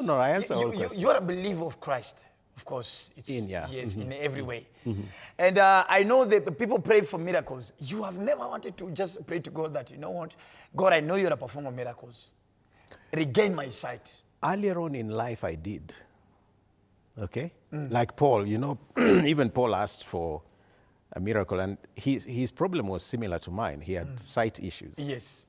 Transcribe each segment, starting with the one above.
No, I answer all You questions. are a believer of Christ, of course. It's, Yeah. Yes, in every way. And I know that people pray for miracles. You have never wanted to just pray to God that, you know what, God, I know you're a performer of miracles. Regain my sight. Earlier on in life, I did. Okay? Like Paul, even Paul asked for a miracle, and his problem was similar to mine. He had sight issues. Yes.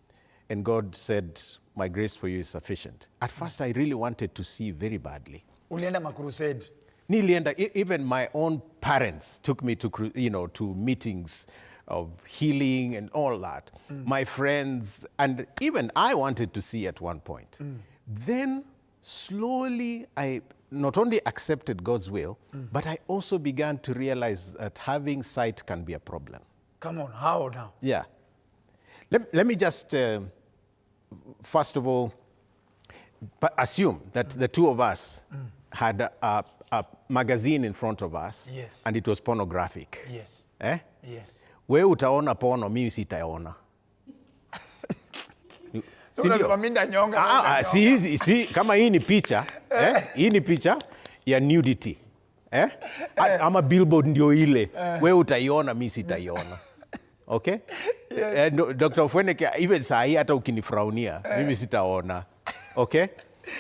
And God said, my grace for you is sufficient. At first, I really wanted to see very badly. Ulienda makrusade. Nilienda, even my own parents took me to meetings of healing and all that. My friends, and even I wanted to see at one point. Then slowly I not only accepted God's will, but I also began to realize that having sight can be a problem. Come on, how now? Yeah. Let me just, first of all, assume that the two of us had a magazine in front of us, Yes. and it was pornographic. Yes. Eh? Yes. Wewe utaona porno, mimi sitaona. So unasema mimi ndanyonga. Si kama hii ni picha, hii ni picha ya nudity. Ama billboard ndio ile. Wewe utaiona, mimi sitaiona. Okay? Yes. Dr. Ofweneke, even saa hii hata ukinifraunia, mimi sitaona. Okay?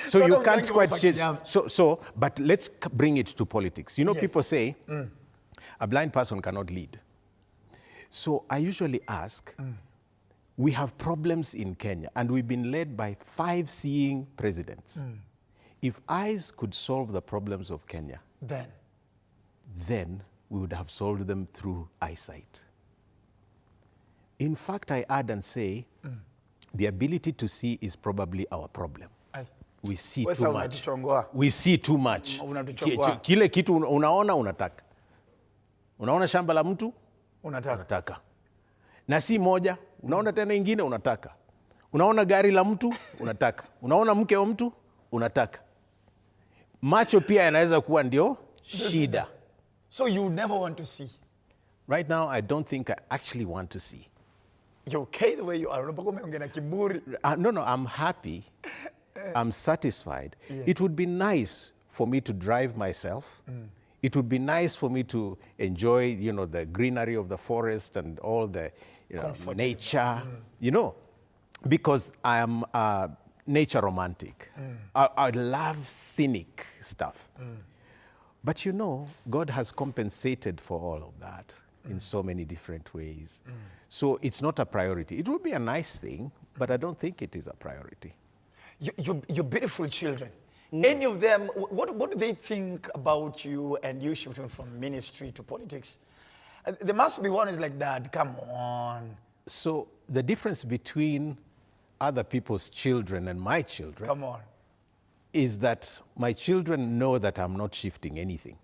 So you can't quite change. But let's bring it to politics. Yes. People say a blind person cannot lead. So I usually ask, we have problems in Kenya, and we've been led by 5 seeing presidents. If eyes could solve the problems of Kenya, then we would have solved them through eyesight. In fact, I add and say, the ability to see is probably our problem. We see too much. We see too much. Kile kitu unaona unataka. Unaona shamba la mtu? Unataka. Na si moja, unaona tena ingine unataka. Unaona gari la mtu? Unataka. Unaona mke wa mtu? Unataka. Macho pia yanaweza kuwa ndio shida. So you never want to see? Right now, I don't think I actually want to see. You're okay the way you are. No, I'm happy. I'm satisfied. Yeah. It would be nice for me to drive myself. It would be nice for me to enjoy, the greenery of the forest and all the nature, because I am a nature romantic. I love scenic stuff. But God has compensated for all of that in so many different ways. So it's not a priority. It would be a nice thing, but I don't think it is a priority. Your beautiful children, any of them, what do they think about you and you shifting from ministry to politics? There must be one is like, Dad, come on. So the difference between other people's children and my children, come on, is that my children know that I'm not shifting anything.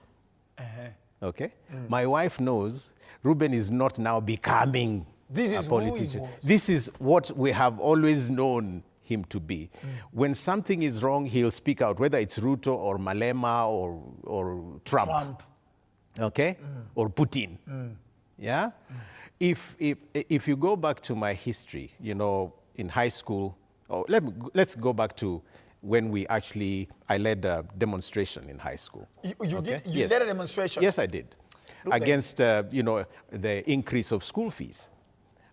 Okay? My wife knows Reuben is not now becoming a politician. This is what we have always known him to be. When something is wrong, he'll speak out, whether it's Ruto or Malema or Trump. Okay? Or Putin. Yeah? If you go back to my history, in high school, let's go back to when I led a demonstration in high school. You led a demonstration? Yes, I did. Against, the increase of school fees.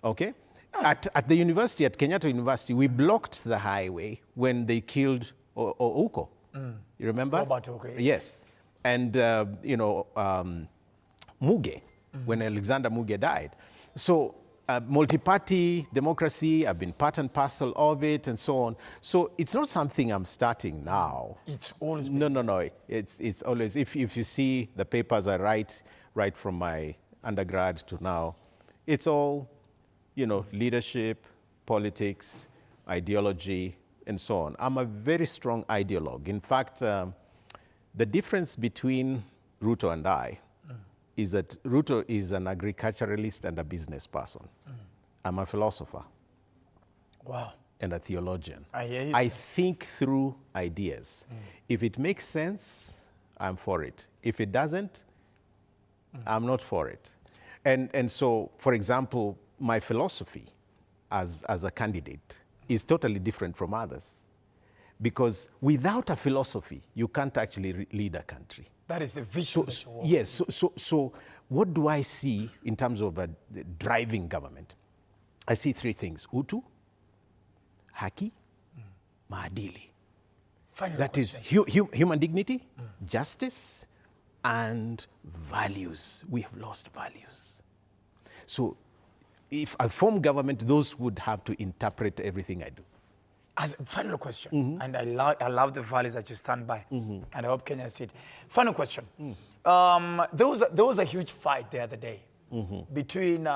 Okay? At the university, at Kenyatta University, we blocked the highway when they killed Ouko. You remember? Robert Ouko. Yes. And, Muge, when Alexander Muge died. So, multi-party democracy, I've been part and parcel of it and so on. So it's not something I'm starting now. It's always been. No. It's always, if you see the papers I write right from my undergrad to now, it's all, leadership, politics, ideology, and so on. I'm a very strong ideologue. In fact, the difference between Ruto and I is that Ruto is an agriculturalist and a business person. I'm a philosopher. Wow. And a theologian. I hear you. I think through ideas. If it makes sense, I'm for it. If it doesn't, I'm not for it. And so, for example, my philosophy as a candidate is totally different from others. Because without a philosophy, you can't actually lead a country. That is the vision that you want. Yes, so what do I see in terms of driving government? I see three things: utu, haki, maadili. Final That is question. human dignity, justice, and values. We have lost values. So if I form government, those would have to interpret everything I do. As a final question, and I love the values that you stand by, and I hope Kenya sees it. Final question. There was a huge fight the other day between